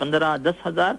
15, 10,000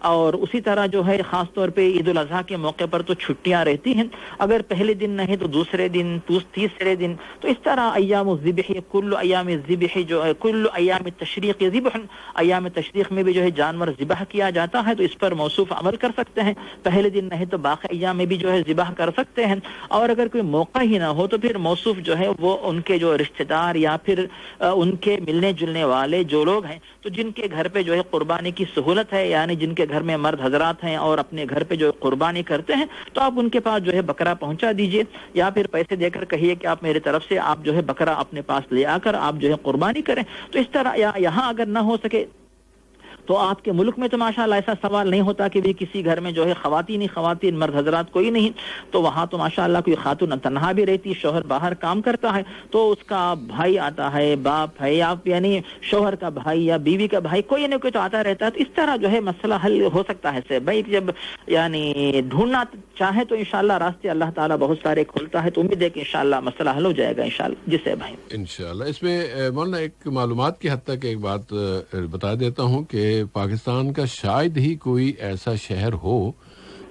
اور اسی طرح جو ہے خاص طور پہ عید الاضحیٰ کے موقع پر تو چھٹیاں رہتی ہیں، اگر پہلے دن نہیں تو دوسرے دن، تیسرے دن، تو اس طرح ایام الذبح، کل ایام الذبح جو ہے، کل ایام التشریق ذبح، ایام تشریق میں بھی جو ہے جانور ذبح کیا جاتا ہے، تو اس پر موصوف عمل کر سکتے ہیں، پہلے دن نہیں تو باقی ایام میں بھی جو ہے ذبح کر سکتے ہیں، اور اگر کوئی موقع ہی نہ ہو تو پھر موصوف جو ہے وہ ان کے جو رشتہ دار یا پھر ان کے ملنے جلنے والے جو لوگ ہیں، تو جن کے گھر پہ جو ہے قربانی کی سہولت ہے، یعنی جن کے گھر میں مرد حضرات ہیں اور اپنے گھر پہ جو قربانی کرتے ہیں، تو آپ ان کے پاس جو ہے بکرا پہنچا دیجئے، یا پھر پیسے دے کر کہیے کہ آپ میری طرف سے آپ جو ہے بکرا اپنے پاس لے آ کر آپ جو ہے قربانی کریں۔ تو اس طرح یا یہاں اگر نہ ہو سکے تو آپ کے ملک میں تو ماشاءاللہ ایسا سوال نہیں ہوتا کہ بھی کسی گھر میں جو ہے خواتین مرد حضرات کوئی نہیں، تو وہاں تو ماشاءاللہ کوئی خاتون تنہا بھی رہتی، شوہر باہر کام کرتا ہے، تو اس کا بھائی آتا ہے، باپ ہے، یا یعنی شوہر کا بھائی یا بیوی کا بھائی، کوئی نہ کوئی تو آتا رہتا ہے، تو اس طرح جو ہے مسئلہ حل ہو سکتا ہے۔ سے بھائی جب یعنی ڈھونڈنا چاہے تو انشاءاللہ راستے اللہ تعالیٰ بہت سارے کھولتا ہے، تو امید ہے کہ انشاءاللہ مسئلہ حل ہو جائے گا انشاءاللہ۔ جس ہے بھائی انشاءاللہ اس میں مولانا ایک معلومات کی حد تک ایک بات بتا دیتا ہوں کہ پاکستان کا شاید ہی کوئی ایسا شہر ہو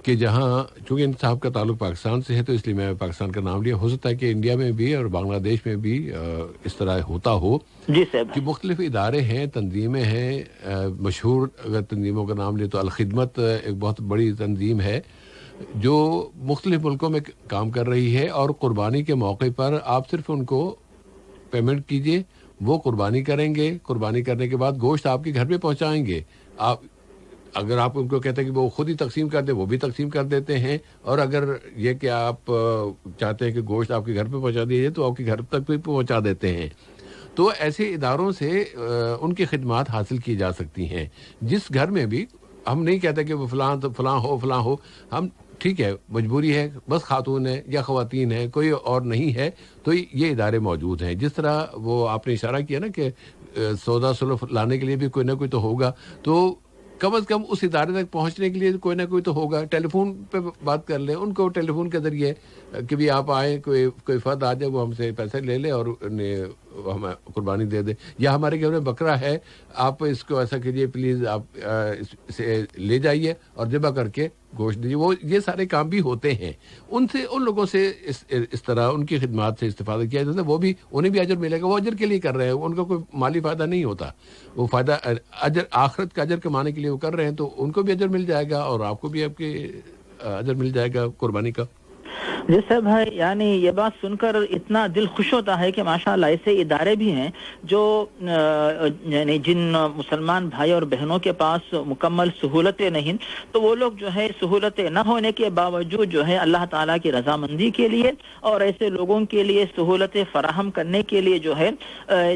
کہ جہاں، چونکہ ان صاحب کا تعلق پاکستان سے ہے تو اس لیے میں پاکستان کا نام لیا، ہو سکتا ہے کہ انڈیا میں بھی اور بنگلہ دیش میں بھی اس طرح ہوتا ہو جی صاحب کہ مختلف ادارے ہیں، تنظیمیں ہیں، مشہور اگر تنظیموں کا نام لے تو الخدمت ایک بہت بڑی تنظیم ہے جو مختلف ملکوں میں کام کر رہی ہے، اور قربانی کے موقع پر آپ صرف ان کو پیمنٹ کیجئے، وہ قربانی کریں گے، قربانی کرنے کے بعد گوشت آپ کے گھر پہ پہنچائیں گے۔ آپ اگر آپ ان کو کہتے ہیں کہ وہ خود ہی تقسیم کر دیں، وہ بھی تقسیم کر دیتے ہیں، اور اگر یہ کہ آپ چاہتے ہیں کہ گوشت آپ کے گھر پہ پہنچا دیا جائے تو آپ کے گھر تک بھی پہنچا دیتے ہیں۔ تو ایسے اداروں سے ان کی خدمات حاصل کی جا سکتی ہیں۔ جس گھر میں بھی، ہم نہیں کہتے کہ وہ فلاں ہو، ہم ٹھیک ہے مجبوری ہے، بس خاتون ہے یا خواتین ہے، کوئی اور نہیں ہے، تو یہ ادارے موجود ہیں۔ جس طرح وہ آپ نے اشارہ کیا نا کہ سودا سلف لانے کے لیے بھی کوئی نہ کوئی تو ہوگا، تو کم از کم اس ادارے تک پہنچنے کے لیے کوئی نہ کوئی تو ہوگا۔ ٹیلی فون پہ بات کر لیں ان کو، ٹیلی فون کے ذریعے کہ بھی آپ آئیں، کوئی فرد آ جائے، وہ ہم سے پیسے لے لے اور ہمیں قربانی دے دے، یا ہمارے گھر میں بکرا ہے، آپ اس کو ایسا کیجیے پلیز، آپ اسے لے جائیے اور ذبح کر کے گوشت دیجیے۔ وہ یہ سارے کام بھی ہوتے ہیں، ان لوگوں سے اس طرح ان کی خدمات سے استفادہ کیا جاتا ہے، وہ بھی انہیں بھی اجر ملے گا، وہ اجر کے لیے کر رہے ہیں، ان کا کوئی مالی فائدہ نہیں ہوتا، وہ فائدہ اجر آخرت کا اجر کمانے کے لیے وہ کر رہے ہیں، تو ان کو بھی اجر مل جائے گا اور آپ کو بھی آپ کے اجر مل جائے گا قربانی کا۔ جی صاحب بھائی، یعنی یہ بات سن کر اتنا دل خوش ہوتا ہے کہ ماشاءاللہ ایسے ادارے بھی ہیں جو یعنی جن مسلمان بھائی اور بہنوں کے پاس مکمل سہولتیں نہیں، تو وہ لوگ جو ہے سہولتیں نہ ہونے کے باوجود جو ہے اللہ تعالیٰ کی رضامندی کے لیے اور ایسے لوگوں کے لیے سہولتیں فراہم کرنے کے لیے جو ہے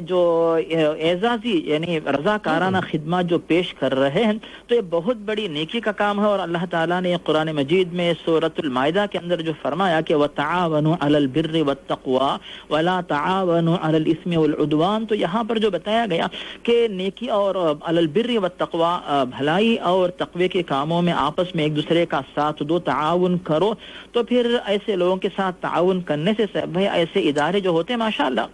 جو اعزازی یعنی رضاکارانہ خدمات جو پیش کر رہے ہیں، تو یہ بہت بڑی نیکی کا کام ہے۔ اور اللہ تعالیٰ نے قرآن مجید میں سورۃ المائدہ کے اندر جو فرمایا کہ وَتَعَاوَنُوا عَلَى الْبِرِّ وَالتَّقْوَى وَلَا تَعَاوَنُوا عَلَى الْإِثْمِ وَالْعُدْوَانِ، تو یہاں پر جو بتایا گیا کہ نیکی اور عَلَى الْبِرِّ وَالتَّقْوَى، بھلائی اور تقوی کے کاموں میں آپس میں ایک دوسرے کا ساتھ دو، تعاون کرو، تو پھر ایسے لوگوں کے ساتھ تعاون کرنے سے بھائی ایسے ادارے جو ہوتے ہیں ماشاءاللہ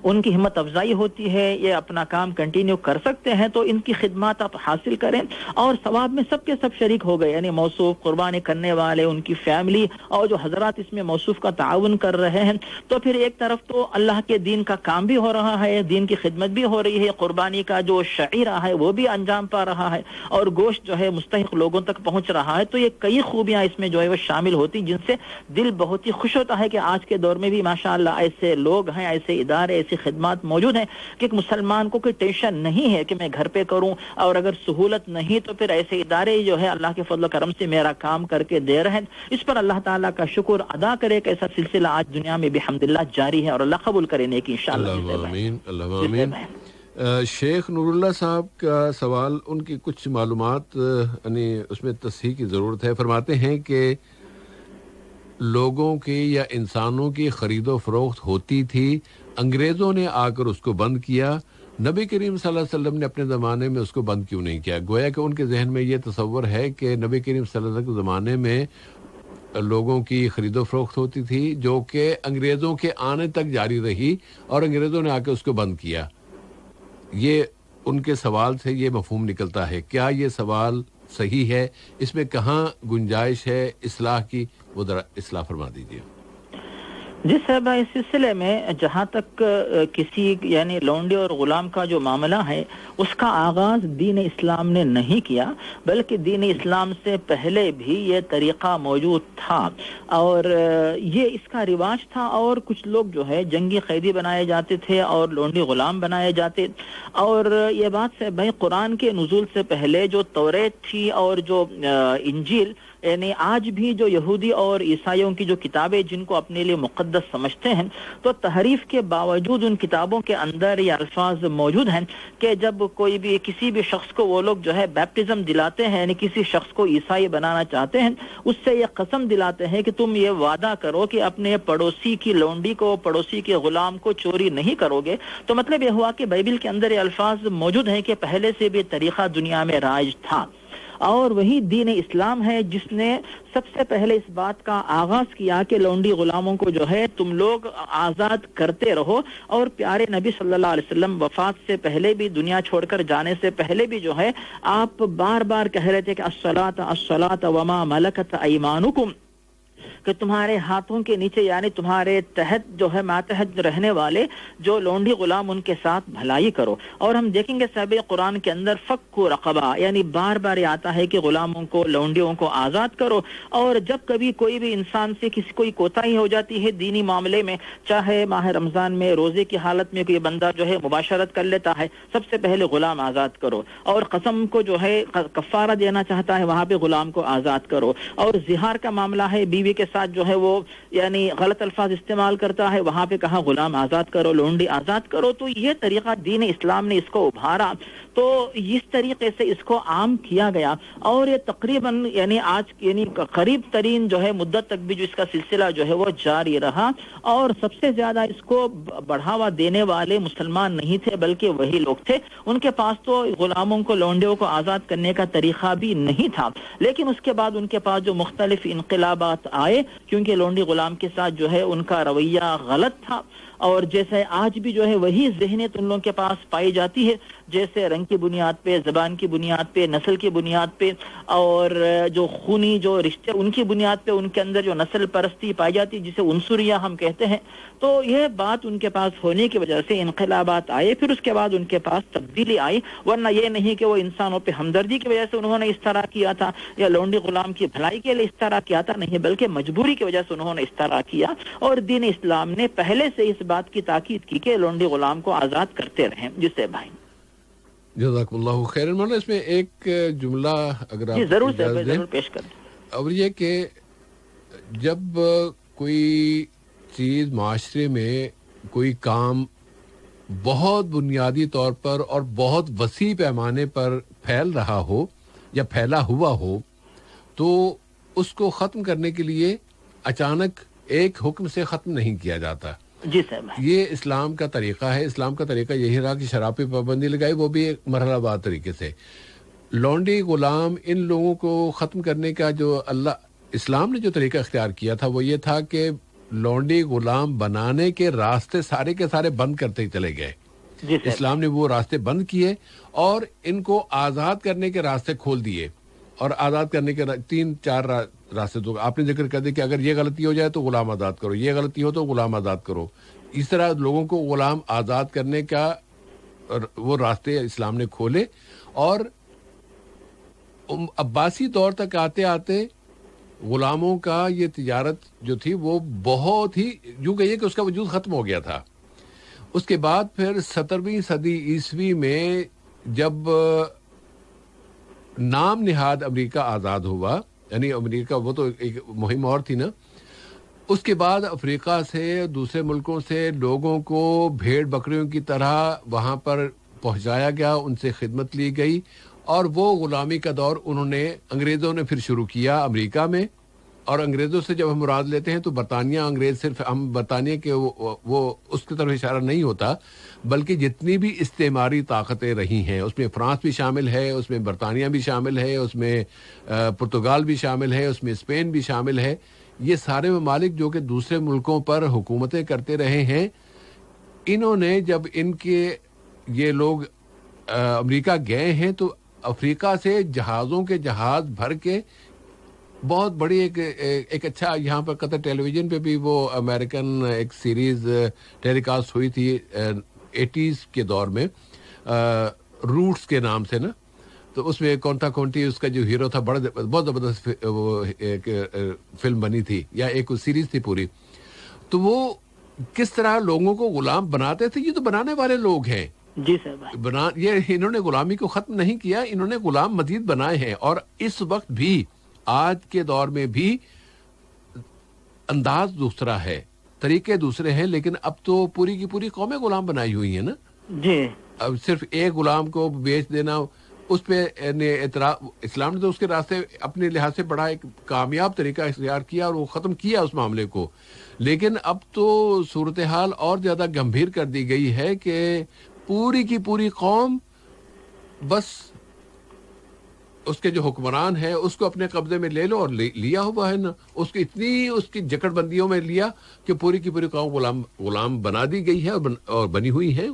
ان کی ہمت افزائی ہوتی ہے، یہ اپنا کام کنٹینیو کر سکتے ہیں، تو ان کی خدمات آپ حاصل کریں اور ثواب میں سب کے سب شریک ہو گئے، یعنی موصوف، قربانی کرنے والے، ان کی فیملی اور جو حضرات اس میں موصوف کا تعاون کر رہے ہیں، تو پھر ایک طرف تو اللہ کے دین کا کام بھی ہو رہا ہے، دین کی خدمت بھی ہو رہی ہے، قربانی کا جو شعیرہ ہے وہ بھی انجام پا رہا ہے، اور گوشت جو ہے مستحق لوگوں تک پہنچ رہا ہے، تو یہ کئی خوبیاں اس میں جو ہے وہ شامل ہوتی جن سے دل بہت ہی خوش ہوتا ہے کہ آج کے دور میں بھی ماشاءاللہ ایسے لوگ ہیں، ایسے ادارے، ایسی خدمات موجود ہیں کہ ایک مسلمان کو کوئی ٹینشن نہیں ہے کہ میں گھر پہ کروں، اور اگر سہولت نہیں تو پھر ایسے ادارے جو ہے اللہ کے فضل و کرم سے میرا کام کر کے دے رہے ہیں۔ اس پر اللہ تعالیٰ کا شکر ادا کرے کہ ایسا سلسلہ آج دنیا میں بحمدللہ جاری ہے، اور اللہ قبول کرے نیکی انشاءاللہ۔ اللہ آمین، اللہ آمین۔ شیخ نور اللہ صاحب کا سوال، ان کی کچھ معلومات یعنی اس میں تصحیح کی ضرورت ہے۔ فرماتے ہیں کہ لوگوں کی یا انسانوں کی خرید و فروخت ہوتی تھی، انگریزوں نے آ کر اس کو بند کیا، نبی کریم صلی اللہ علیہ وسلم نے اپنے زمانے میں اس کو بند کیوں نہیں کیا؟ گویا کہ ان کے ذہن میں یہ تصور ہے کہ نبی کریم صلی اللہ علیہ وسلم کے زمانے میں لوگوں کی خرید و فروخت ہوتی تھی جو کہ انگریزوں کے آنے تک جاری رہی، اور انگریزوں نے آ کے اس کو بند کیا۔ یہ ان کے سوال سے یہ مفہوم نکلتا ہے، کیا یہ سوال صحیح ہے, اس میں کہاں گنجائش ہے اصلاح کی, وہ ذرا اصلاح فرما دیجیے. جی صاحب, اس سلسلے میں جہاں تک کسی یعنی لونڈی اور غلام کا جو معاملہ ہے اس کا آغاز دین اسلام نے نہیں کیا, بلکہ دین اسلام سے پہلے بھی یہ طریقہ موجود تھا اور یہ اس کا رواج تھا. اور کچھ لوگ جو ہے جنگی قیدی بنائے جاتے تھے اور لونڈی غلام بنائے جاتے. اور یہ بات سے بھائی قرآن کے نزول سے پہلے جو توریت تھی اور جو انجیل, یعنی آج بھی جو یہودی اور عیسائیوں کی جو کتابیں جن کو اپنے لیے مقدس سمجھتے ہیں, تو تحریف کے باوجود ان کتابوں کے اندر یہ الفاظ موجود ہیں کہ جب کوئی بھی کسی بھی شخص کو وہ لوگ جو ہے بیپٹزم دلاتے ہیں, یعنی کسی شخص کو عیسائی بنانا چاہتے ہیں, اس سے یہ قسم دلاتے ہیں کہ تم یہ وعدہ کرو کہ اپنے پڑوسی کی لونڈی کو, پڑوسی کے غلام کو چوری نہیں کرو گے. تو مطلب یہ ہوا کہ بائبل کے اندر یہ الفاظ موجود ہیں کہ پہلے سے بھی طریقہ دنیا میں رائج تھا. اور وہی دین اسلام ہے جس نے سب سے پہلے اس بات کا آغاز کیا کہ لونڈی غلاموں کو جو ہے تم لوگ آزاد کرتے رہو. اور پیارے نبی صلی اللہ علیہ وسلم وفات سے پہلے بھی, دنیا چھوڑ کر جانے سے پہلے بھی جو ہے آپ بار بار کہہ رہے تھے کہ الصلاۃ الصلاۃ وما ملکت ایمانکم, کہ تمہارے ہاتھوں کے نیچے یعنی تمہارے تحت جو ہے ماتحت رہنے والے جو لونڈی غلام ان کے ساتھ بھلائی کرو. اور ہم دیکھیں گے صاحب قرآن کے اندر فک رقبہ, یعنی بار بار یہ آتا ہے کہ غلاموں کو, لونڈیوں کو آزاد کرو. اور جب کبھی کوئی بھی انسان سے کسی کوئی کوتاہی ہو جاتی ہے دینی معاملے میں, چاہے ماہ رمضان میں روزے کی حالت میں کوئی بندہ جو ہے مباشرت کر لیتا ہے, سب سے پہلے غلام آزاد کرو. اور قسم کو جو ہے کفارہ دینا چاہتا ہے وہاں پہ غلام کو آزاد کرو. اور زہار کا معاملہ ہے, بیوی کے ساتھ جو ہے وہ یعنی غلط الفاظ استعمال کرتا ہے, وہاں پہ کہا غلام آزاد کرو, لونڈی آزاد کرو. تو یہ طریقہ دین اسلام نے اس کو ابھارا, تو اس طریقے سے اس کو عام کیا گیا. اور یہ تقریباً یعنی آج یعنی قریب ترین جو ہے مدت تک بھی جو اس کا سلسلہ جو ہے وہ جاری رہا. اور سب سے زیادہ اس کو بڑھاوا دینے والے مسلمان نہیں تھے بلکہ وہی لوگ تھے. ان کے پاس تو غلاموں کو, لونڈیوں کو آزاد کرنے کا طریقہ بھی نہیں تھا. لیکن اس کے بعد ان کے پاس جو مختلف انقلابات آئے, کیونکہ لونڈی غلام کے ساتھ جو ہے ان کا رویہ غلط تھا. اور جیسے آج بھی جو ہے وہی ذہنیت ان لوگوں کے پاس پائی جاتی ہے, جیسے رنگ کی بنیاد پہ, زبان کی بنیاد پہ, نسل کی بنیاد پہ, اور جو خونی جو رشتے ان کی بنیاد پہ ان کے اندر جو نسل پرستی پائی جاتی ہے جسے عنصریہ ہم کہتے ہیں. تو یہ بات ان کے پاس ہونے کی وجہ سے انقلابات آئے, پھر اس کے بعد ان کے پاس تبدیلی آئی. ورنہ یہ نہیں کہ وہ انسانوں پہ ہمدردی کی وجہ سے انہوں نے اس طرح کیا تھا یا لونڈی غلام کی بھلائی کے لیے اس طرح کیا تھا, نہیں, بلکہ مجبوری کی وجہ سے انہوں نے اس طرح کیا. اور دین اسلام نے پہلے سے اس بات کی تاکید کی کہ لونڈی غلام کو آزاد کرتے رہیں. جسے بھائی جزاک اللہ خیر. مولانا اس میں ایک جملہ اگر آپ ضرور ضرور پیش کر دیں. اور یہ کہ جب کوئی چیز معاشرے میں, کوئی کام بہت بنیادی طور پر اور بہت وسیع پیمانے پر پھیل رہا ہو یا پھیلا ہوا ہو, تو اس کو ختم کرنے کے لیے اچانک ایک حکم سے ختم نہیں کیا جاتا. جی صاحب, یہ اسلام کا طریقہ ہے. اسلام کا طریقہ یہی رہا کہ شراب پہ پابندی لگائی, وہ بھی ایک مرحلہ وار طریقے سے. لونڈی غلام ان لوگوں کو ختم کرنے کا جو اسلام نے جو طریقہ اختیار کیا تھا وہ یہ تھا کہ لونڈی غلام بنانے کے راستے سارے کے سارے بند کرتے چلے گئے. اسلام نے وہ راستے بند کیے اور ان کو آزاد کرنے کے راستے کھول دیے. اور آزاد کرنے کے 3-4 راستے تو آپ نے ذکر کر دیا کہ اگر یہ غلطی ہو جائے تو غلام آزاد کرو, یہ غلطی ہو تو غلام آزاد کرو. اس طرح لوگوں کو غلام آزاد کرنے کا وہ راستے اسلام نے کھولے. اور عباسی دور تک آتے آتے غلاموں کا یہ تجارت جو تھی وہ بہت ہی یوں کہیے کہ اس کا وجود ختم ہو گیا تھا. اس کے بعد پھر 17ویں صدی عیسوی میں جب نام نہاد امریکہ آزاد ہوا, یعنی امریکہ وہ تو ایک مہم اور تھی نا, اس کے بعد افریقہ سے, دوسرے ملکوں سے لوگوں کو بھیڑ بکریوں کی طرح وہاں پر پہنچایا گیا, ان سے خدمت لی گئی. اور وہ غلامی کا دور انگریزوں نے پھر شروع کیا امریکہ میں. اور انگریزوں سے جب ہم مراد لیتے ہیں تو برطانیہ انگریز صرف ہم برطانیہ کے وہ اس کی طرف اشارہ نہیں ہوتا, بلکہ جتنی بھی استعماری طاقتیں رہی ہیں اس میں فرانس بھی شامل ہے, اس میں برطانیہ بھی شامل ہے, اس میں پرتگال بھی شامل ہے, اس میں اسپین بھی شامل ہے. یہ سارے ممالک جو کہ دوسرے ملکوں پر حکومتیں کرتے رہے ہیں, انہوں نے جب ان کے یہ لوگ امریکہ گئے ہیں تو افریقہ سے جہازوں کے جہاز بھر کے بہت بڑی ایک اچھا یہاں پر قطر ٹیلی ویژن پہ بھی وہ امریکن ایک سیریز ٹیلی کاسٹ ہوئی تھی 80s کے دور میں روٹس کے نام سے نا. تو اس میں کونٹا کونٹی اس کا جو ہیرو تھا بہت زبردست وہ ایک فلم بنی تھی یا ایک سیریز تھی پوری. تو وہ کس طرح لوگوں کو غلام بناتے تھے. یہ تو بنانے والے لوگ ہیں جی سر بھائی. یہ انہوں نے غلامی کو ختم نہیں کیا, انہوں نے غلام مزید بنائے ہیں. اور اس وقت بھی آج کے دور میں بھی انداز دوسرا ہے, طریقے دوسرے ہیں, لیکن اب تو پوری کی پوری قومیں غلام بنائی ہوئی ہیں نا جی. اب صرف ایک غلام کو بیچ دینا اس پہ اسلام نے تو اس کے راستے اپنے لحاظ سے بڑا ایک کامیاب طریقہ اختیار کیا اور وہ ختم کیا اس معاملے کو. لیکن اب تو صورتحال اور زیادہ گمبھیر کر دی گئی ہے کہ پوری کی پوری قوم بس اس کے جو حکمران ہے اس کو اپنے قبضے میں لے لو, اور لیا ہوا ہے نا اس کی اتنی اس کی جکڑ بندیوں میں لیا کہ پوری کی پوری قوم غلام بنا دی گئی ہے اور بنی ہوئی ہے.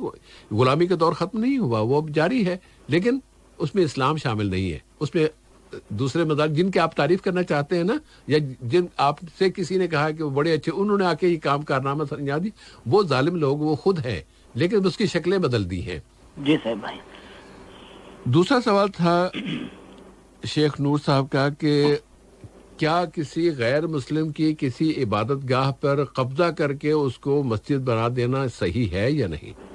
غلامی کا دور ختم نہیں ہوا, وہ اب جاری ہے, لیکن اس میں اسلام شامل نہیں ہے. اس میں دوسرے مذاہب جن کے آپ تعریف کرنا چاہتے ہیں نا, یا جن آپ سے کسی نے کہا کہ وہ بڑے اچھے, انہوں نے آ کے یہ کام کارنامہ سرانجام دی, وہ ظالم لوگ وہ خود ہیں, لیکن اس کی شکلیں بدل دی ہیں. جی صاحب بھائی. دوسرا سوال تھا شیخ نور صاحب کا کہ کیا کسی غیر مسلم کی کسی عبادت گاہ پر قبضہ کر کے اس کو مسجد بنا دینا صحیح ہے یا نہیں؟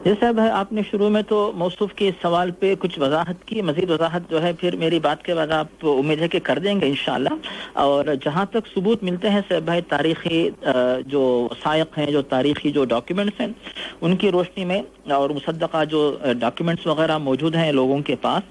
جی صاحب آپ نے شروع میں تو موصوف کے سوال پہ کچھ وضاحت کی, مزید وضاحت جو ہے پھر میری بات کے بعد آپ امید ہے کہ کر دیں گے انشاءاللہ. اور جہاں تک ثبوت ملتے ہیں صاحب بھائی, تاریخی جو وثائق ہیں, جو تاریخی جو ڈاکیومنٹس ہیں, ان کی روشنی میں اور مصدقہ جو ڈاکیومنٹس وغیرہ موجود ہیں لوگوں کے پاس,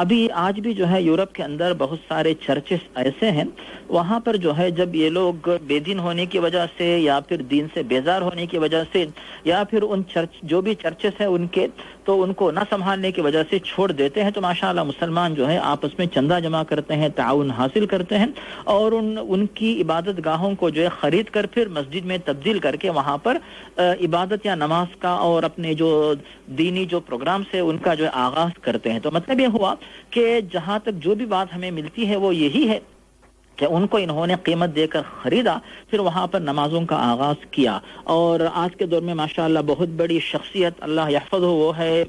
ابھی آج بھی جو ہے یورپ کے اندر بہت سارے چرچز ایسے ہیں وہاں پر جو ہے جب یہ لوگ بے دین ہونے کی وجہ سے یا پھر دین سے بیزار ہونے کی وجہ سے یا پھر ان جو بھی چرچز ہیں ان کے تو ان کو نہ سنبھالنے کی وجہ سے چھوڑ دیتے ہیں, تو ماشاءاللہ مسلمان جو ہے آپس میں چندہ جمع کرتے ہیں, تعاون حاصل کرتے ہیں اور ان کی عبادت گاہوں کو جو ہے خرید کر پھر مسجد میں تبدیل کر کے وہاں پر عبادت یا نماز کا اور اپنے جو دینی جو پروگرامز ہے ان کا جو ہے آغاز کرتے ہیں. تو مطلب یہ ہوا کہ جہاں تک جو بھی بات ہمیں ملتی ہے وہ یہی ہے کہ ان کو انہوں نے قیمت دے کر خریدا, پھر وہاں پر نمازوں کا آغاز کیا. اور آج کے دور میں ماشاءاللہ بہت بڑی شخصیت اللہ یحفظہ وہ ہے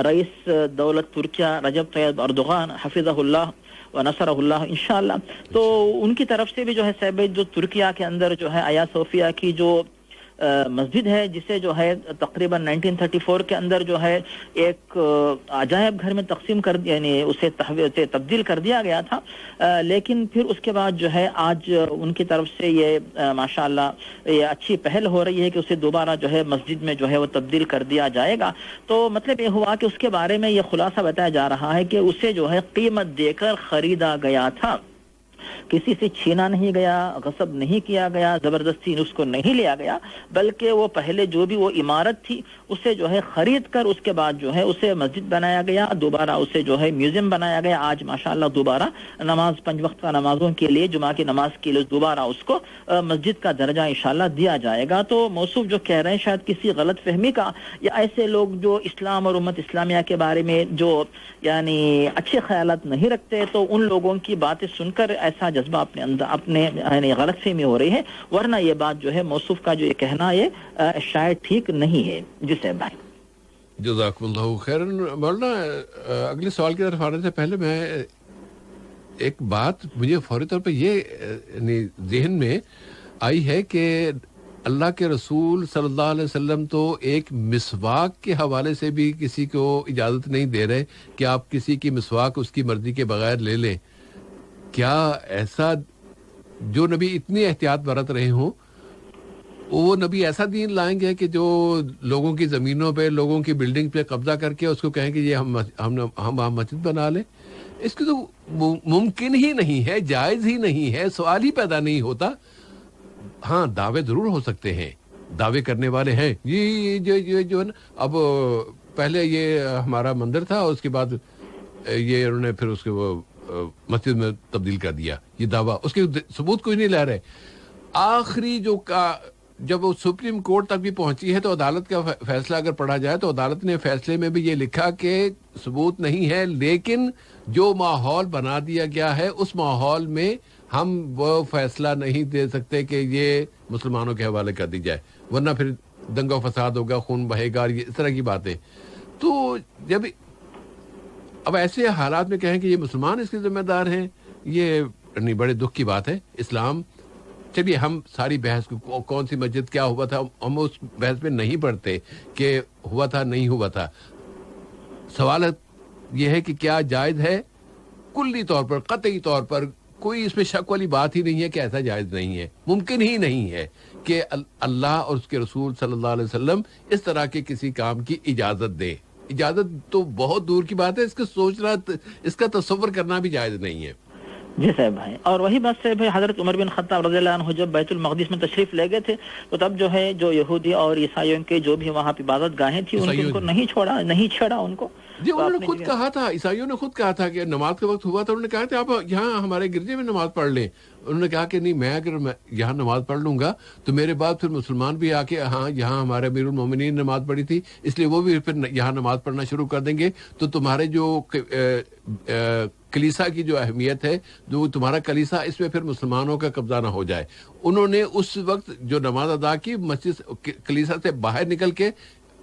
رئیس دولت ترکیہ رجب طیب اردوغان حفظہ اللہ و نصرہ اللہ انشاءاللہ. تو ان کی طرف سے بھی جو ہے صاحب جو ترکیہ کے اندر جو ہے آیا صوفیہ کی جو مسجد ہے, جسے جو ہے تقریباً 1934 کے اندر جو ہے ایک عجائب گھر میں تقسیم کر یعنی اسے تبدیل کر دیا گیا تھا, لیکن پھر اس کے بعد جو ہے آج ان کی طرف سے یہ ماشاءاللہ یہ اچھی پہل ہو رہی ہے کہ اسے دوبارہ جو ہے مسجد میں جو ہے وہ تبدیل کر دیا جائے گا. تو مطلب یہ ہوا کہ اس کے بارے میں یہ خلاصہ بتایا جا رہا ہے کہ اسے جو ہے قیمت دے کر خریدا گیا تھا, کسی سے چھینا نہیں گیا, غصب نہیں کیا گیا, زبردستی اس کو نہیں لیا گیا, بلکہ وہ پہلے جو بھی وہ عمارت تھی اسے جو ہے خرید کر اس کے بعد جو ہے اسے مسجد بنایا گیا, دوبارہ اسے جو ہے میوزیم بنایا گیا. آج ماشاءاللہ دوبارہ نماز 5 وقت کا نمازوں کے لیے جمعہ کی نماز کے لیے دوبارہ اس کو مسجد کا درجہ انشاءاللہ دیا جائے گا. تو موصوف جو کہہ رہے ہیں شاید کسی غلط فہمی کا, یا ایسے لوگ جو اسلام اور امت اسلامیہ کے بارے میں جو یعنی اچھے خیالات نہیں رکھتے, تو ان لوگوں کی باتیں سن کر ایسا جذبہ اپنے اندر اپنے یعنی غلط فہمی ہو رہی ہے, ورنہ یہ بات جو ہے موصوف کا جو یہ کہنا یہ شاید ٹھیک نہیں ہے. جی صاحب بھائی جزاکم اللہ خیر. مولانا اگلے سوال کی طرف آنے سے پہلے میں ایک بات مجھے فوری طور پہ یہ ذہن میں آئی ہے کہ اللہ کے رسول صلی اللہ علیہ وسلم تو ایک مسواک کے حوالے سے بھی کسی کو اجازت نہیں دے رہے کہ آپ کسی کی مسواک اس کی مرضی کے بغیر لے لیں. کیا ایسا جو نبی اتنی احتیاط برت رہے ہوں, وہ نبی ایسا دین لائیں گے کہ جو لوگوں کی زمینوں پہ لوگوں کی بلڈنگ پہ قبضہ کر کے اس کو کہیں کہ یہ ہم مسجد بنا لیں؟ اس کی تو ممکن ہی نہیں ہے, جائز ہی نہیں ہے, سوال ہی پیدا نہیں ہوتا. ہاں دعوے ضرور ہو سکتے ہیں, دعوے کرنے والے ہیں یہ جو ہے نا, اب پہلے یہ ہمارا مندر تھا, اس کے بعد یہ انہوں نے پھر اس کے وہ مسجد میں تبدیل کر دیا, یہ دعویٰ اس کے ثبوت کوئی نہیں لا رہے. آخری جب وہ سپریم کورٹ تک بھی پہنچی ہے تو عدالت کا فیصلہ اگر پڑھا جائے تو عدالت نے فیصلے میں بھی یہ لکھا کہ ثبوت نہیں ہے، لیکن جو ماحول بنا دیا گیا ہے اس ماحول میں ہم وہ فیصلہ نہیں دے سکتے کہ یہ مسلمانوں کے حوالے کر دی جائے، ورنہ پھر دنگا فساد ہوگا، خون بہے گا، یہ اس طرح کی باتیں. تو جب اب ایسے حالات میں کہیں کہ یہ مسلمان اس کے ذمہ دار ہیں، یہ نہیں، بڑے دکھ کی بات ہے. اسلام، چلیے ہم ساری بحث کو کون سی مسجد کیا ہوا تھا ہم اس بحث میں نہیں پڑھتے کہ ہوا تھا نہیں ہوا تھا. سوال یہ ہے کہ کیا جائز ہے؟ کلی طور پر، قطعی طور پر کوئی اس میں شک والی بات ہی نہیں ہے کہ ایسا جائز نہیں ہے، ممکن ہی نہیں ہے کہ اللہ اور اس کے رسول صلی اللہ علیہ وسلم اس طرح کے کسی کام کی اجازت دے. اجازت تو بہت دور کی بات ہے، اس کا سوچنا، اس کا تصور کرنا بھی جائز نہیں ہے. جی صاحب بھائی، اور وہی بات سے بھائی حضرت عمر بن خطاب رضی اللہ عنہ جب بیت المقدس میں تشریف لے گئے تھے تو تب جو ہے جو یہودی اور عیسائیوں کے جو بھی وہاں پہ عبادت گاہیں تھیں ان کو نہیں چھوڑا ان کو. جی انہوں نے خود کہا تھا، عیسائیوں نے خود کہا تھا کہ نماز کا وقت ہوا تھا، انہوں نے کہا کہ آپ یہاں ہمارے گرجے میں نماز پڑھ لیں. انہوں نے کہا کہ نہیں، میں اگر یہاں نماز پڑھ لوں گا تو میرے بعد پھر مسلمان بھی آ کے ہاں یہاں ہمارے امیر المومنین نماز پڑھی تھی اس لیے وہ بھی پھر یہاں نماز پڑھنا شروع کر دیں گے، تو تمہارے جو کلیسا کی جو اہمیت ہے، جو تمہارا کلیسا، اس میں پھر مسلمانوں کا قبضہ نہ ہو جائے. انہوں نے اس وقت جو نماز ادا کی، مسجد کلیسا سے باہر نکل کے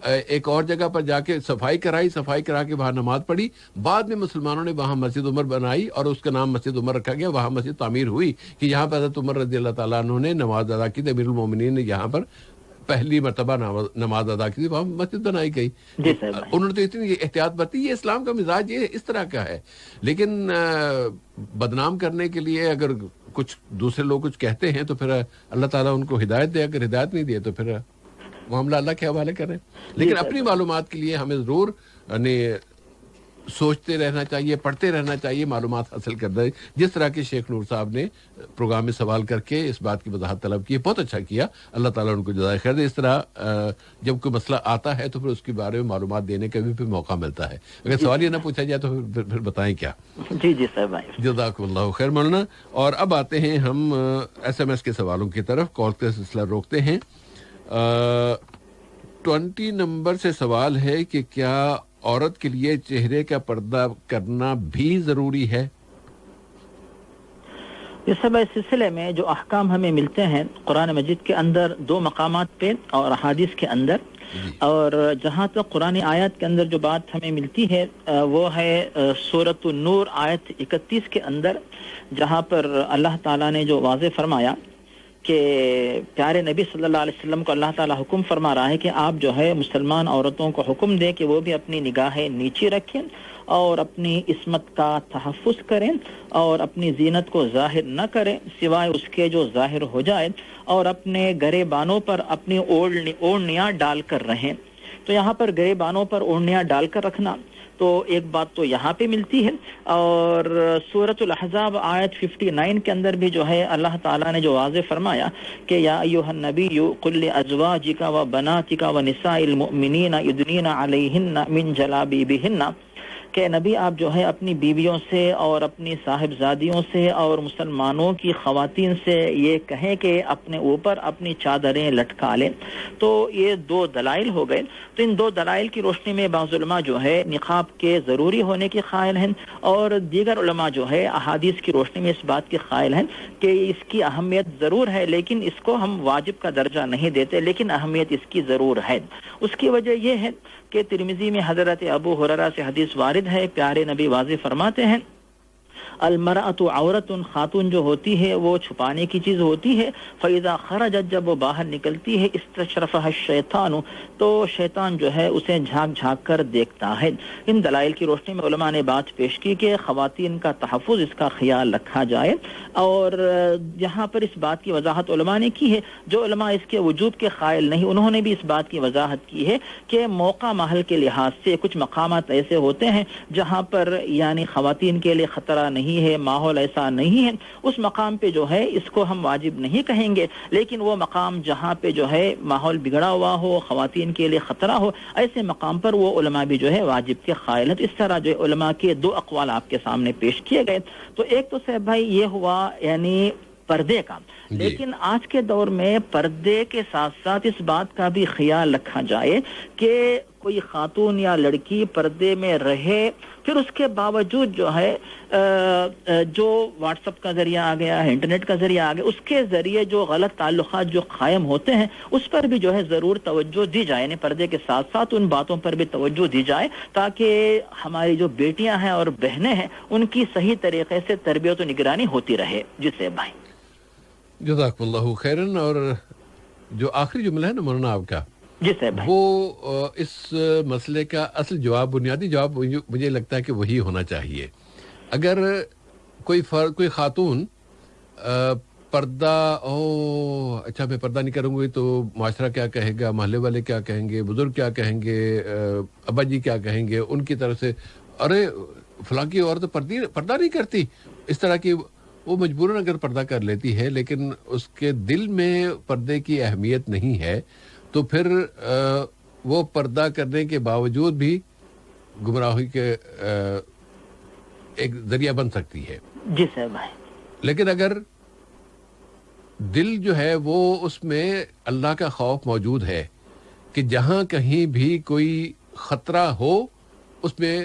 ایک اور جگہ پر جا کے صفائی کرا کے وہاں نماز پڑھی. بعد میں مسلمانوں نے وہاں مسجد عمر بنائی اور اس کا نام مسجد عمر رکھا گیا. وہاں مسجد تعمیر ہوئی کہ یہاں پر حضرت عمر رضی اللہ تعالیٰ عنہ نے نماز ادا کی تھی، امیر المومنین نے یہاں پر پہلی مرتبہ نماز ادا کی تھی، وہاں مسجد بنائی گئی. انہوں نے تو اتنی احتیاط برتی. یہ اسلام کا مزاج یہ اس طرح کا ہے. لیکن بدنام کرنے کے لیے اگر کچھ دوسرے لوگ کچھ کہتے ہیں تو پھر اللہ تعالیٰ ان کو ہدایت دے، اگر ہدایت نہیں دے تو پھر معاملہ اللہ کے حوالے کریں. لیکن اپنی معلومات کے لیے ہمیں ضرور سوچتے رہنا چاہیے، پڑھتے رہنا چاہیے، معلومات حاصل کرنا. جس طرح کے شیخ نور صاحب نے پروگرام میں سوال کر کے اس بات کی وضاحت طلب کی، بہت اچھا کیا، اللہ تعالیٰ ان کو جزائے خیر دے. اس طرح جب کوئی مسئلہ آتا ہے تو پھر اس کے بارے میں معلومات دینے کا بھی پھر موقع ملتا ہے. اگر سوال یہ نہ پوچھا جائے تو پھر بتائیں کیا. جی صاحب بھائی، جزاک اللہ خیر مولانا. اور اب آتے ہیں ہم SMS کے سوالوں کی طرف. کال کا سلسلہ روکتے ہیں. 20 نمبر سے سوال ہے کہ کیا عورت کے لیے چہرے کا پردہ کرنا بھی ضروری ہے؟ اس سلسلے میں جو احکام ہمیں ملتے ہیں قرآن مجید کے اندر 2 مقامات پہ اور احادیث کے اندر، اور جہاں تک قرآن آیات کے اندر جو بات ہمیں ملتی ہے وہ ہے سورۃ النور آیت 31 کے اندر، جہاں پر اللہ تعالیٰ نے جو واضح فرمایا کہ پیارے نبی صلی اللہ علیہ وسلم کو اللہ تعالیٰ حکم فرما رہا ہے کہ آپ جو ہے مسلمان عورتوں کو حکم دیں کہ وہ بھی اپنی نگاہیں نیچے رکھیں اور اپنی عصمت کا تحفظ کریں اور اپنی زینت کو ظاہر نہ کریں سوائے اس کے جو ظاہر ہو جائے، اور اپنے گریبانوں پر اپنی اوڑھنیاں ڈال کر رہیں. تو یہاں پر گریبانوں پر اوڑھنیاں ڈال کر رکھنا تو ایک بات تو یہاں پہ ملتی ہے. اور سورۃ الاحزاب آیت 59 کے اندر بھی جو ہے اللہ تعالیٰ نے جو واضح فرمایا کہ یا ایھا النبی قل لازواجک وبناتک ونساء المؤمنین یدنین علیہن من جلابیبہن، کہ نبی آپ جو ہے اپنی بیویوں سے اور اپنی صاحبزادیوں سے اور مسلمانوں کی خواتین سے یہ کہیں کہ اپنے اوپر اپنی چادریں لٹکا لیں. تو یہ 2 دلائل ہو گئے. تو ان 2 دلائل کی روشنی میں بعض علماء جو ہے نقاب کے ضروری ہونے کے قائل ہیں، اور دیگر علماء جو ہے احادیث کی روشنی میں اس بات کے قائل ہیں کہ اس کی اہمیت ضرور ہے، لیکن اس کو ہم واجب کا درجہ نہیں دیتے، لیکن اہمیت اس کی ضرور ہے. اس کی وجہ یہ ہے کہ ترمذی میں حضرت ابو ہریرہ سے حدیث وارد ہے، پیارے نبی واضح فرماتے ہیں المرأۃ عورت، خاتون جو ہوتی ہے وہ چھپانے کی چیز ہوتی ہے. فاذا خرجت، جب وہ باہر نکلتی ہے، استشرفها الشیطان، تو شیطان جو ہے اسے جھانک جھانک کر دیکھتا ہے. ان دلائل کی روشنی میں علماء نے بات پیش کی کہ خواتین کا تحفظ، اس کا خیال رکھا جائے. اور یہاں پر اس بات کی وضاحت علماء نے کی ہے. جو علماء اس کے وجوب کے قائل نہیں، انہوں نے بھی اس بات کی وضاحت کی ہے کہ موقع محل کے لحاظ سے کچھ مقامات ایسے ہوتے ہیں جہاں پر یعنی خواتین کے لیے خطرہ نہیں ہے، ماحول ایسا نہیں ہے، اس مقام پہ جو ہے اس کو ہم واجب نہیں کہیں گے. لیکن وہ مقام جہاں پہ جو ہے ماحول بگڑا ہوا ہو، خواتین کے لیے خطرہ ہو، ایسے مقام پر وہ علماء بھی جو ہے واجب کے قائل ہیں. اس طرح جو علماء کے 2 اقوال آپ کے سامنے پیش کیے گئے. تو ایک تو صاحب بھائی یہ ہوا یعنی پردے کا، لیکن آج کے دور میں پردے کے ساتھ ساتھ اس بات کا بھی خیال رکھا جائے کہ کوئی خاتون یا لڑکی پردے میں رہے، پھر اس کے باوجود جو ہے جو واٹس ایپ کا ذریعہ آ گیا ہے، انٹرنیٹ کا ذریعہ آ گیا، اس کے ذریعے جو غلط تعلقات جو قائم ہوتے ہیں اس پر بھی جو ہے ضرور توجہ دی جائے، یعنی پردے کے ساتھ ساتھ ان باتوں پر بھی توجہ دی جائے تاکہ ہماری جو بیٹیاں ہیں اور بہنیں ہیں ان کی صحیح طریقے سے تربیت و نگرانی ہوتی رہے. جی سے بھائی جزاک اللہ خیرن. اور جو آخری جملہ ہے نا مولانا آپ کا، جی صاحب، وہ اس مسئلے کا اصل جواب، بنیادی جواب مجھے لگتا ہے کہ وہی ہونا چاہیے. اگر کوئی خاتون پردہ اچھا میں پردہ نہیں کروں گی تو معاشرہ کیا کہے گا، محلے والے کیا کہیں گے، بزرگ کیا کہیں گے، ابا جی کیا کہیں گے، ان کی طرف سے ارے فلاں کی عورت پردہ نہیں کرتی، اس طرح کی وہ مجبوراً اگر پردہ کر لیتی ہے لیکن اس کے دل میں پردے کی اہمیت نہیں ہے تو پھر وہ پردہ کرنے کے باوجود بھی گمراہی کے ایک ذریعہ بن سکتی ہے. جی صاحب بھائی. لیکن اگر دل جو ہے وہ اس میں اللہ کا خوف موجود ہے کہ جہاں کہیں بھی کوئی خطرہ ہو اس میں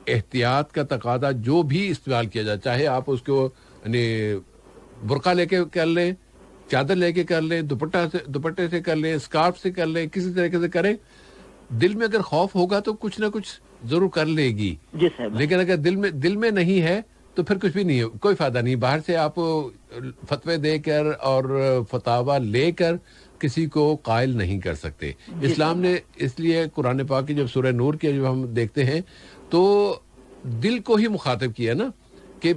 احتیاط کا تقاضا جو بھی استعمال کیا جائے، چاہے آپ اس کو یعنی برقع لے کے کر لیں، چادر لے کے کر لیں، دوپٹے سے کر لیں، اسکارف سے کر لیں، کسی طریقے سے کریں، دل میں اگر خوف ہوگا تو کچھ نہ کچھ ضرور کر لے گی. جی صاحب. لیکن اگر دل میں نہیں ہے تو پھر کچھ بھی نہیں ہے، کوئی فائدہ نہیں. باہر سے آپ فتوے دے کر اور فتاوا لے کر کسی کو قائل نہیں کر سکتے. اسلام نے اس لیے قرآن پاک کی جب سورہ نور کے جب ہم دیکھتے ہیں تو دل کو ہی مخاطب کیا نا کہ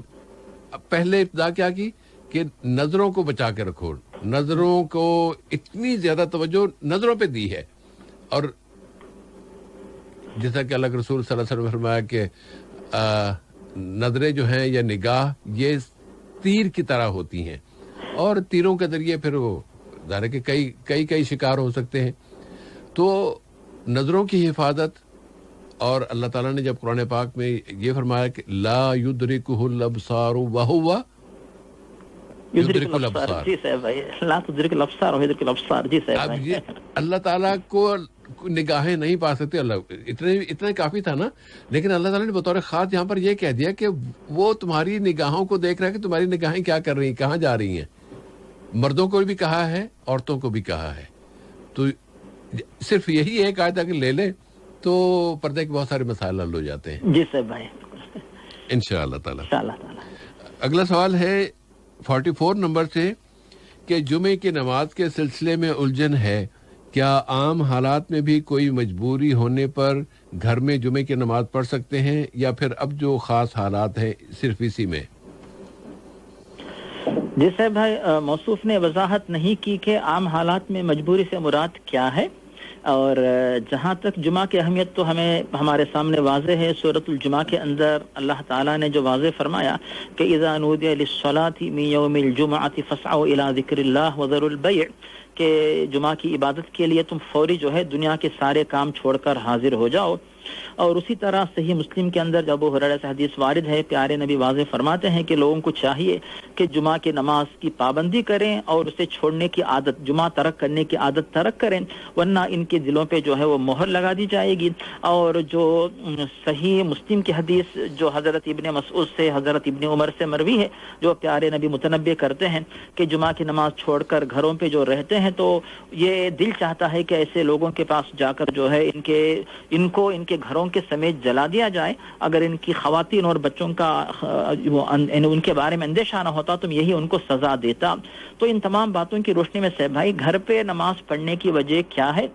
پہلے ابتدا کیا کی کہ نظروں کو بچا کے رکھو. نظروں کو اتنی زیادہ توجہ نظروں پہ دی ہے، اور جیسا کہ اللہ کے رسول صلی اللہ علیہ وسلم نے فرمایا کہ نظریں جو ہیں یا نگاہ یہ تیر کی طرح ہوتی ہیں، اور تیروں کے ذریعے پھر وہ ظاہر ہے کہ کئی شکار ہو سکتے ہیں. تو نظروں کی حفاظت، اور اللہ تعالیٰ نے جب قرآن پاک میں یہ فرمایا کہ لا یدرکہ الابصار وہو یدرک الابصار. جی صاحب بھائی، لا تدرک الابصار ویدرک الابصار. جی صاحب اب بھائی. یہ اللہ تعالیٰ کو نگاہیں نہیں پا سکتے، اللہ اتنا کافی تھا نا. لیکن اللہ تعالیٰ نے بطور خاص یہاں پر یہ کہہ دیا کہ وہ تمہاری نگاہوں کو دیکھ رہا ہے کہ تمہاری نگاہیں کیا کر رہی ہیں، کہاں جا رہی ہیں. مردوں کو بھی کہا ہے، عورتوں کو بھی کہا ہے. تو صرف یہی ایک آیت اگر لے لیں تو پردے کے بہت سارے مسائل حل ہو جاتے ہیں. جی صاحب بھائی، انشاءاللہ تعالیٰ. انشاءاللہ. اگلا سوال ہے 44 نمبر سے کہ جمعے کی نماز کے سلسلے میں الجھن ہے، کیا عام حالات میں بھی کوئی مجبوری ہونے پر گھر میں جمعے کی نماز پڑھ سکتے ہیں، یا پھر اب جو خاص حالات ہیں صرف اسی میں؟ جی صاحب بھائی، موصوف نے وضاحت نہیں کی کہ عام حالات میں مجبوری سے مراد کیا ہے، اور جہاں تک جمعہ کی اہمیت تو ہمارے سامنے واضح ہے. سورۃ الجمعہ کے اندر اللہ تعالیٰ نے جو واضح فرمایا کہ اذا نودی للصلاۃ من یوم الجمعۃ فاسعوا الی ذکر اللہ وذروا البیع، کہ جمعہ کی عبادت کے لیے تم فوری جو ہے دنیا کے سارے کام چھوڑ کر حاضر ہو جاؤ. اور اسی طرح صحیح مسلم کے اندر جب ابو ہریرہ سے حدیث وارد ہے، پیارے نبی واضح فرماتے ہیں کہ لوگوں کو چاہیے کہ جمعہ کی نماز کی پابندی کریں اور اسے چھوڑنے کی عادت، جمعہ ترک کرنے کی عادت ترک کریں، ورنہ ان کے دلوں پہ جو ہے وہ مہر لگا دی جائے گی. اور جو صحیح مسلم کی حدیث جو حضرت ابن مسعود سے، حضرت ابن عمر سے مروی ہے، جو پیارے نبی متنبہ کرتے ہیں کہ جمعہ کی نماز چھوڑ کر گھروں پہ جو رہتے ہیں تو یہ دل چاہتا ہے کہ ایسے لوگوں کے پاس جا کر جو ہے ان کو ان کے گھروں کے سمیت جلا دیا جائے. اگر ان کی خواتین اور بچوں کا ان کے بارے میں اندیشہ نہ ہوتا تو یہی ان کو سزا دیتا. تو ان تمام باتوں کی روشنی میں سے بھائی گھر پہ نماز پڑھنے کی وجہ کیا ہے؟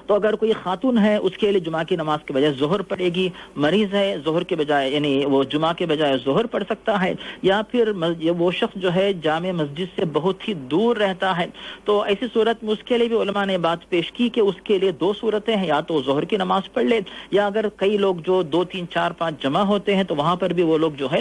تو اگر کوئی خاتون ہے اس کے لیے جمعہ کی نماز کے بجائے ظہر پڑھے گی، مریض ہے ظہر کے بجائے یعنی وہ جمعہ کے بجائے ظہر پڑھ سکتا ہے، یا پھر وہ شخص جو ہے جامع مسجد سے بہت ہی دور رہتا ہے تو ایسی صورت میں اس کے لیے بھی علماء نے بات پیش کی کہ اس کے لیے دو صورتیں ہیں، یا تو ظہر کی نماز پڑھ لے، یا اگر کئی لوگ جو 2 3 4 5 جمع ہوتے ہیں تو وہاں پر بھی وہ لوگ جو ہے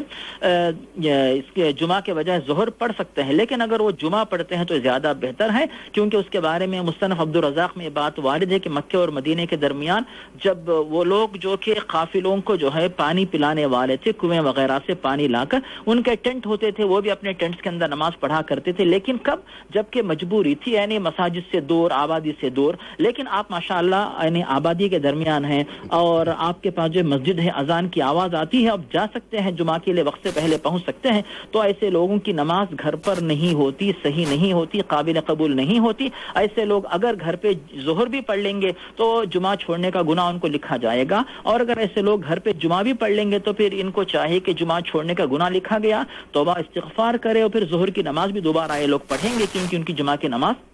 اس کے جمعہ کے بجائے ظہر پڑھ سکتے ہیں. لیکن اگر وہ جمعہ پڑھتے ہیں تو زیادہ بہتر ہے، کیونکہ اس کے بارے میں مصنف عبدالرزاق میں بات وارد ہے کہ مکے اور مدینے کے درمیان جب وہ لوگ جو کہ قافلوں کو جو ہے پانی پلانے والے تھے، کنویں وغیرہ سے پانی لا کر ان کے ٹینٹ ہوتے تھے، وہ بھی اپنے ٹینٹس کے اندر نماز پڑھا کرتے تھے، لیکن کب؟ جبکہ مجبوری تھی، یعنی مساجد سے دور، آبادی سے دور. لیکن آپ ماشاءاللہ یعنی آبادی کے درمیان ہیں اور آپ کے پاس جو مسجد ہے، اذان کی آواز آتی ہے، اب جا سکتے ہیں، جمعہ کے لیے وقت سے پہلے پہنچ سکتے ہیں. تو ایسے لوگوں کی نماز گھر پر نہیں ہوتی، صحیح نہیں ہوتی، قابل قبول نہیں ہوتی. ایسے لوگ اگر گھر پہ ظہر بھی پڑھ لیں گے تو جمعہ چھوڑنے کا گناہ ان کو لکھا جائے گا، اور اگر ایسے لوگ گھر پہ جمعہ بھی پڑھ لیں گے تو پھر ان کو چاہیے کہ جمعہ چھوڑنے کا گناہ لکھا گیا، توبہ استغفار کرے اور پھر ظہر کی نماز بھی دوبارہ یہ لوگ پڑھیں گے، کیونکہ ان کی جمعہ کی نماز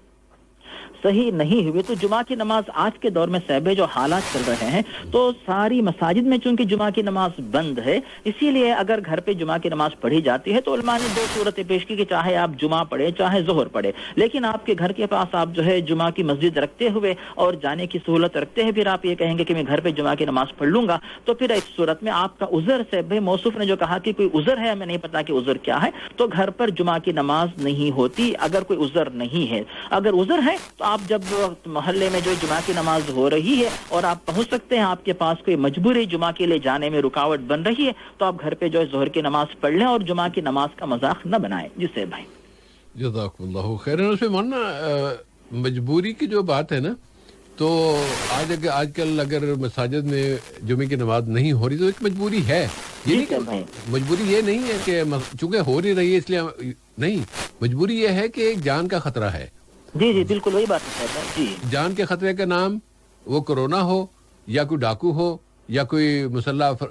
صحیح نہیں ہوئی. تو جمعہ کی نماز آج کے دور میں صاحب جو حالات چل رہے ہیں تو ساری مساجد میں چونکہ جمعہ کی نماز بند ہے، اسی لیے اگر گھر پہ جمعہ کی نماز پڑھی جاتی ہے تو علماء نے دو صورتیں پیش کی کہ چاہے آپ جمعہ پڑھے چاہے ظہر پڑھے، لیکن آپ کے گھر کے پاس آپ جو ہے جمعہ کی مسجد رکھتے ہوئے اور جانے کی سہولت رکھتے ہیں، پھر آپ یہ کہیں گے کہ میں گھر پہ جمعہ کی نماز پڑھ لوں گا، تو پھر اس صورت میں آپ کا عذر سے بھائی موصوف نے جو کہا کہ کوئی عذر ہے، ہمیں نہیں پتا کہ عذر کیا ہے، تو گھر پر جمعہ کی نماز نہیں ہوتی اگر کوئی عذر نہیں ہے. اگر عذر ہے تو آپ جب محلے میں جو جمعہ کی نماز ہو رہی ہے اور آپ پہنچ سکتے ہیں، آپ کے پاس کوئی مجبوری جمعہ کے لیے جانے میں رکاوٹ بن رہی ہے، تو آپ گھر پہ جو ہے ظہر کی نماز پڑھ لیں اور جمعہ کی نماز کا مذاق نہ بنائیں. جس سے بھائی جزاک اللہ خیر. اس میں ماننا مجبوری کی جو بات ہے نا، تو آج کل اگر مساجد میں جمعے کی نماز نہیں ہو رہی تو ایک مجبوری ہے. یہ نہیں کہ مجبوری یہ نہیں ہے کہ چونکہ ہو نہیں رہی ہے اس لیے نہیں، مجبوری یہ ہے کہ ایک جان کا خطرہ ہے. جی جی بالکل وہی بات ہے جی. جان کے خطرے کا نام وہ کورونا ہو یا کوئی ڈاکو ہو یا کوئی مسلح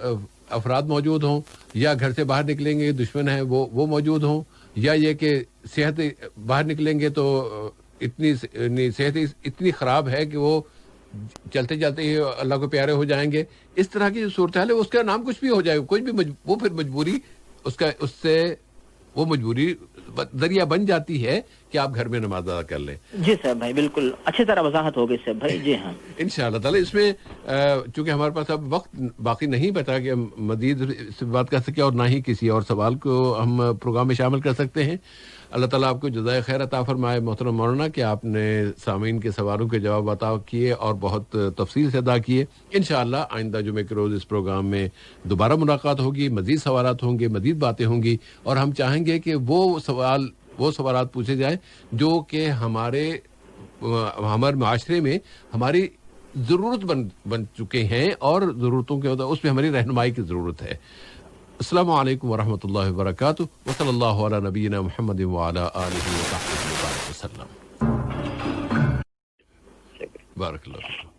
افراد موجود ہوں، یا گھر سے باہر نکلیں گے دشمن ہیں وہ موجود ہوں، یا یہ کہ صحت باہر نکلیں گے تو صحت اتنی خراب ہے کہ وہ چلتے چلتے ہی اللہ کو پیارے ہو جائیں گے. اس طرح کی جو صورتحال ہے اس کا نام کچھ بھی ہو جائے، کوئی بھی وہ پھر مجبوری اس سے وہ مجبوری ذریعہ بن جاتی ہے کہ آپ گھر میں نماز ادا کر لیں. جی صاحب بھائی بالکل اچھی طرح وضاحت ہو گئی صاحب بھائی. جی ہاں انشاءاللہ تعالی. اس میں چونکہ ہمارے پاس اب وقت باقی نہیں بتا کہ ہم مزید اس بات کر سکیں اور نہ ہی کسی اور سوال کو ہم پروگرام میں شامل کر سکتے ہیں. اللہ تعالیٰ آپ کو جزائے خیر عطا فرمائے محترم مولانا کہ آپ نے سامعین کے سوالوں کے جواب عطا کیے اور بہت تفصیل سے ادا کیے. انشاءاللہ آئندہ جمعے کے روز اس پروگرام میں دوبارہ ملاقات ہوگی، مزید سوالات ہوں گے، مزید باتیں ہوں گی، اور ہم چاہیں گے کہ وہ سوالات پوچھے جائیں جو کہ ہمارے معاشرے میں ہماری ضرورت بن چکے ہیں اور ضرورتوں کے اس میں ہماری رہنمائی کی ضرورت ہے. السلام علیکم ورحمۃ اللہ وبرکاتہ. وصلی اللہ علی نبینا محمد وعلی آلہ وصحبہ وسلم. بارک اللہ.